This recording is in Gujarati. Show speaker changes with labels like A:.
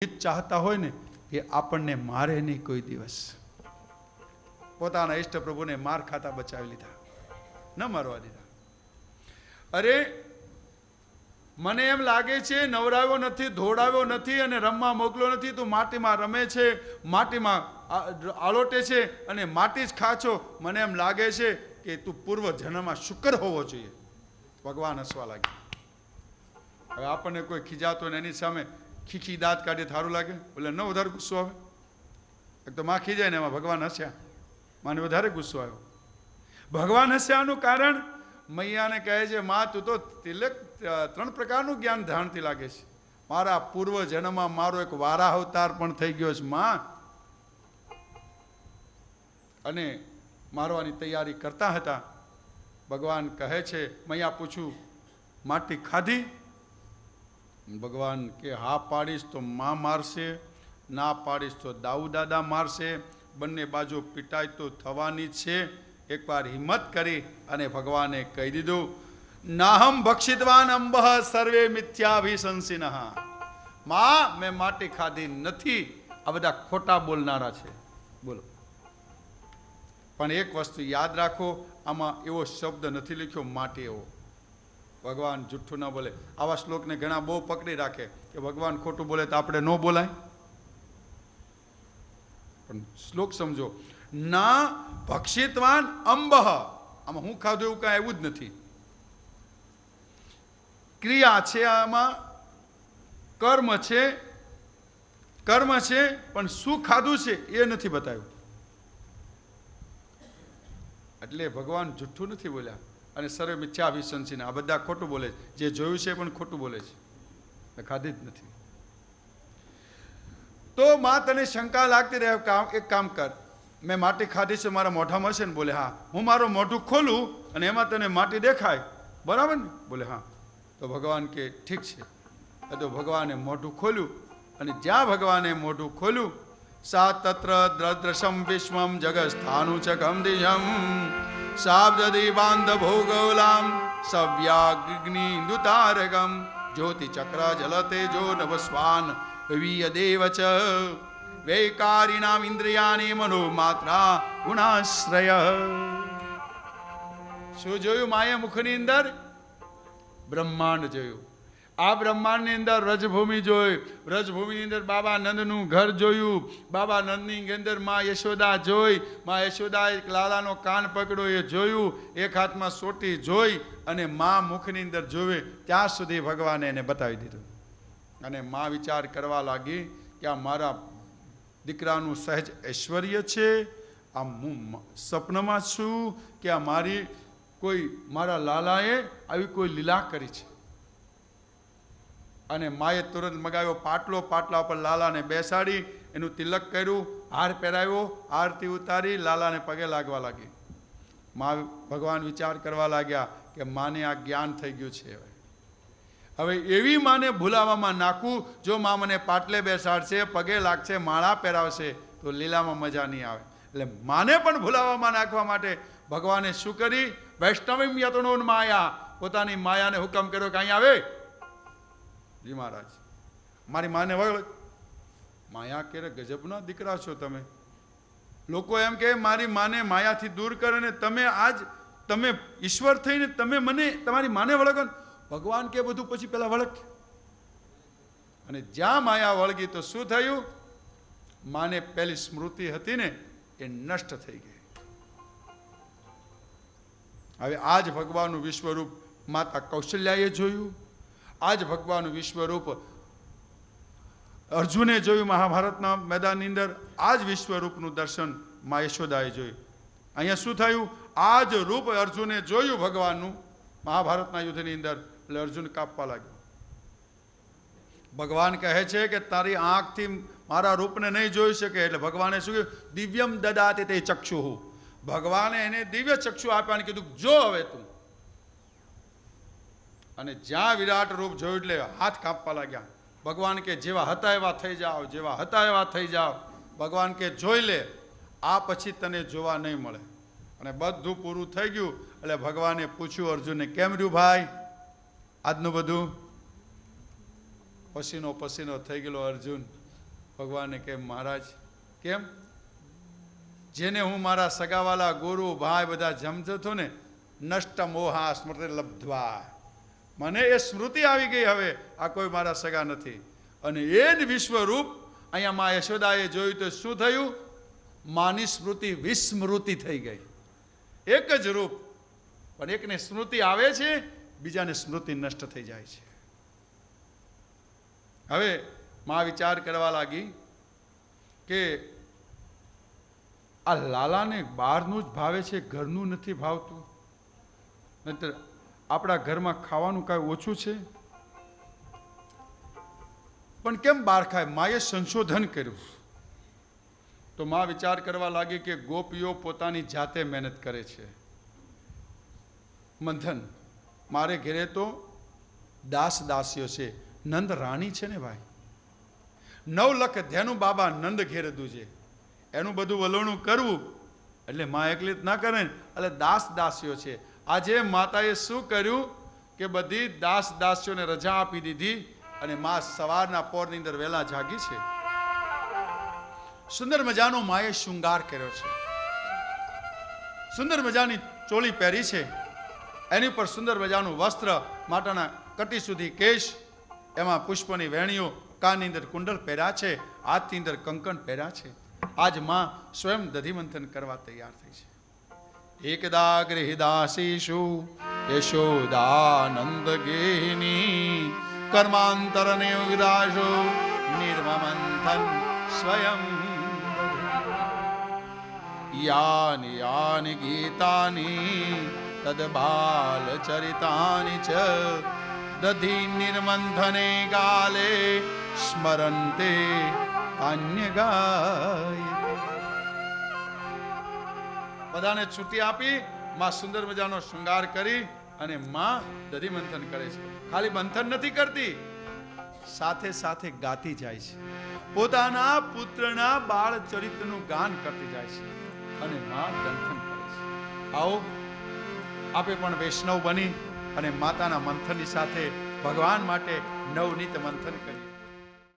A: ચાહતા હોય ને એ આપણને મારે નહીં કોઈ દિવસ. પોતાના ઈષ્ટ પ્રભુને માર ખાતા બચાવી લીધા, ન મારવા દીધા. અરે મને એમ લાગે છે નવરાવ્યો નથી, ધોડાવ્યો નથી અને રમવા મોકલ્યો નથી, તું માટીમાં રમે છે, માટીમાં આલોટે છે અને માટી જ ખાચો. મને એમ લાગે છે કે તું પૂર્વ જન્મમાં શુકર હોવો જોઈએ. ભગવાન હસવા લાગ્યા. હવે આપણને કોઈ ખીજાતો ને એની સામે ખીખી દાંત કાઢી સારું લાગે? એટલે ન વધારે ગુસ્સો આવે? એક તો માં ખીજાય ને એમાં ભગવાન હસ્યા, માને વધારે ગુસ્સો આવ્યો. ભગવાન હસ્યાનું કારણ મૈયાને કહે છે, માં તું તો તિલક 3 પ્રકારનું જ્ઞાન ધારણથી લાગે છે. મારા પૂર્વ જન્મમાં મારો એક વારા અવતાર પણ થઈ ગયો છે માં, અને મારવાની તૈયારી કરતા હતા. ભગવાન કહે છે, મૈયા પૂછું માટી ખાધી? ભગવાન કે હા પાડીશ તો માં મારશે, ના પાડીશ તો દાઉ દાદા મારશે, બંને બાજુ પીટાય તો થવાની છે. એકવાર હિંમત કરી અને ભગવાને કહી દીધું, નાહમ ભક્ષિતવાન અંબઃ સર્વે મિથ્યાભિશંસિનઃ. માં મેં માટી ખાધી નથી. આ બધા ખોટા બોલનારા છે. બોલો. પણ એક વસ્તુ યાદ રાખો, આમાં એવો શબ્દ નથી લખ્યો માટી એવો. ભગવાન જુઠ્ઠું ના બોલે. આવા શ્લોકને ઘણા બહુ પકડી રાખે કે ભગવાન ખોટું બોલે તો આપણે ન બોલાય. પણ શ્લોક સમજો, ના ભક્ષિતવાન અંબઃ. આમાં હું ખાધું એવું કાંઈ એવું જ નથી. ક્રિયા છે, આમાં કર્મ છે, કર્મ છે, પણ શું ખાધું છે એ નથી બતાવ્યું. એટલે ભગવાન જુઠ્ઠું નથી બોલ્યા. અને સર્વે મિથ્યાભિશંસિનઃ, આ બધા ખોટું બોલે છે. જે જોયું છે પણ ખોટું બોલે છે, ખાધી જ નથી. તો માં તને શંકા લાગતી રહે, એક કામ કર, મેં માટી ખાધી છે, મારા મોઢામાં છે ને? બોલે હા. હું મારું મોઢું ખોલું અને એમાં તને માટી દેખાય, બરાબર ને? બોલે હા. તો ભગવાન કે ઠીક છે. તો ભગવાને મોઢું ખોલ્યું, અને જ્યાં ભગવાને મોઢું ખોલ્યું, સા તત્ર દ્રદ્રશમ વિશ્વમ જગસ્થાનું ચ ગમદિશમ શાબ્દી બાંધ ભોગોલામ સવ્યાગ્નિ દુતારગમ જ્યોતિ ચક્ર જલતેજો નવસ્વાન વિયદેવ ચ વૈકારિણામ ઇન્દ્રિયાની મનોમાત્રા ગુણાશ્રય. શું જોયું માએ મુખની અંદર? બ્રહ્માંડ જોયું. આ બ્રહ્માંડની અંદર રજભૂમિ જોઈ. રજભૂમિની અંદર બાબા નંદનું ઘર જોયું. બાબા નંદની અંદર માં યશોદા જોઈ. માં યશોદાએ લાલાનો કાન પકડ્યો એ જોયું. એક હાથમાં સોટી જોઈ અને માં મુખની અંદર જોવે ત્યાં સુધી ભગવાને એને બતાવી દીધું. અને માં વિચાર કરવા લાગી કે આ મારા દીકરાનું સહેજ ઐશ્વર્ય છે, આ હું સપનમાં છું કે આ મારી કોઈ મારા લાલાએ આવી કોઈ લીલા કરી છે. અને માએ તુરંત મગાવ્યો પાટલો. પાટલા પર લાલાને બેસાડી, એનું તિલક કર્યું, હાર પહેરાવ્યો, આરતી ઉતારી, લાલાને પગે લાગવા લાગી. મા ભગવાન વિચાર કરવા લાગ્યા કે માને આ જ્ઞાન થઈ ગયું છે. હવે એવી માને ભૂલાવામાં નાખું, જો મા મને પાટલે બેસાડશે, પગે લાગશે, માળા પહેરાવશે તો લીલામાં મજા નહીં આવે. એટલે માને પણ ભૂલાવામાં નાખવા માટે ભગવાને શું કરી? વૈષ્ણવીમ યતનો માયા, પોતાની માયાને હુકમ કર્યો કે અહીં આવે. જી મહારાજ, મારી માને વળ. માયા કે ગજબના દીકરા છો તમે. લોકો એમ કે મારી માને માયાથી દૂર કરે ને તમે આજ તમે ઈશ્વર થઈને તમે મને તમારી માને વળગો. ભગવાન કે બધું પછી પેલા વળગ. અને જ્યાં માયા વળગી તો શું થયું? માને પેલી સ્મૃતિ હતી ને એ નષ્ટ થઈ ગઈ. હવે આજ ભગવાનનું વિશ્વરૂપ માતા કૌશલ્યાએ જોયું. આજ ભગવાનનું વિશ્વરૂપ અર્જુને જોયું મહાભારતના મેદાનની અંદર. આજ વિશ્વરૂપનું દર્શન મા યશોદાએ જોયું. અહીંયા શું થયું? આજ રૂપ અર્જુને જોયું ભગવાનનું મહાભારતના યુદ્ધની અંદર. એટલે અર્જુન કાપવા લાગ્યો. ભગવાન કહે છે કે તારી આંખથી મારા રૂપને નહીં જોઈ શકે. એટલે ભગવાને શું કહ્યું? દિવ્યમ દદાતે તે ચક્ષુ. ભગવાને એને દિવ્ય ચક્ષુ આપ્યા અને કીધું જો હવે તું. અને જ્યાં વિરાટ રૂપ જોયું એટલે હાથ કાપવા લાગ્યા. ભગવાન કે જેવા હતા એવા થઈ જાઓ, જેવા હતા એવા થઈ જાઓ. ભગવાન કે જોઈ લે, આ પછી તને જોવા નહીં મળે. અને બધું પૂરું થઈ ગયું. એટલે ભગવાને પૂછ્યું અર્જુનને, કેમ રહ્યું ભાઈ આજનું બધું? પસીનો પસીનો થઈ ગયેલો અર્જુન. ભગવાને કે મહારાજ કેમ? જેને હું મારા સગાવાલા ગુરુ ભાઈ બધા જમતો હતો ને, નષ્ટ મોહા સ્મૃતિ લબ્ધ્વા, મને એ સ્મૃતિ આવી ગઈ. હવે આ કોઈ મારા સગા નથી. અને એ જ વિશ્વરૂપ અહીંયા મા યશોદાએ જોયું તો શું થયું? માની સ્મૃતિ વિસ્મૃતિ થઈ ગઈ. એક જ રૂપ, પણ એકને સ્મૃતિ આવે છે, બીજાને સ્મૃતિ નષ્ટ થઈ જાય છે. હવે મા વિચાર કરવા લાગી કે આ લાલાને બહારનું જ ભાવે છે, ઘરનું નથી ભાવતું. નહીતર આપણા ઘરમાં ખાવાનું કાંઈ ઓછું છે, પણ કેમ બહાર ખાય? માએ સંશોધન કર્યું તો મા વિચાર કરવા લાગી કે ગોપીઓ પોતાની જાતે મહેનત કરે છે. મંથન, મારે ઘેરે તો દાસ દાસીઓ છે, નંદ રાણી છે ને ભાઈ, 9 લાખ ધેનું બાબા નંદ ઘેરે દૂજે, એનું બધું વલોણું કરવું એટલે મા એકલી જ ના કરે ને, એટલે દાસ દાસીઓ છે. આજે માતાએ શું કર્યું કે બધી દાસ દાસીઓને રજા આપી દીધી અને મા સવારના પોરની અંદર વહેલા જાગી છે. સુંદર મજાનો માએ શૃંગાર કર્યો છે, સુંદર મજાની ચોળી પહેરી છે, એની ઉપર સુંદર મજાનું વસ્ત્ર, માટાના કટી સુધી કેશ, એમાં પુષ્પની વેણીઓ, કાનની અંદર કુંડલ પહેર્યા છે, હાથની અંદર કંકણ પહેર્યા છે. આજ માં સ્વયં દધિમંથન કરવા તૈયાર થઈ છે. એકદા ગૃહદાસીષુ યશોદાનંદ ગેહિની કર્માંતરને વિરાશો નિર્મમંથન સ્વયં યાની યાની ગીતાની તદ બાલ ચરિતાની ચ દધિ નિર્મંથને ગાલે સ્મરંતે અન્ય ગાય. બધાને છૂટી આપી માં સુંદર મજાનો શૃંગાર કરી અને માં દધી મંથન કરે છે. ખાલી મંથન નથી કરતી, સાથે સાથે ગાતી જાય છે, પોતાના પુત્રના બાળ ચરિત્રનું ગાન કરતી જાય છે અને માં મંથન કરે છે. આવો આપે પણ વૈષ્ણવ બની અને માતાના મંથનની સાથે ભગવાન માટે નવનીત મંથન કરીએ.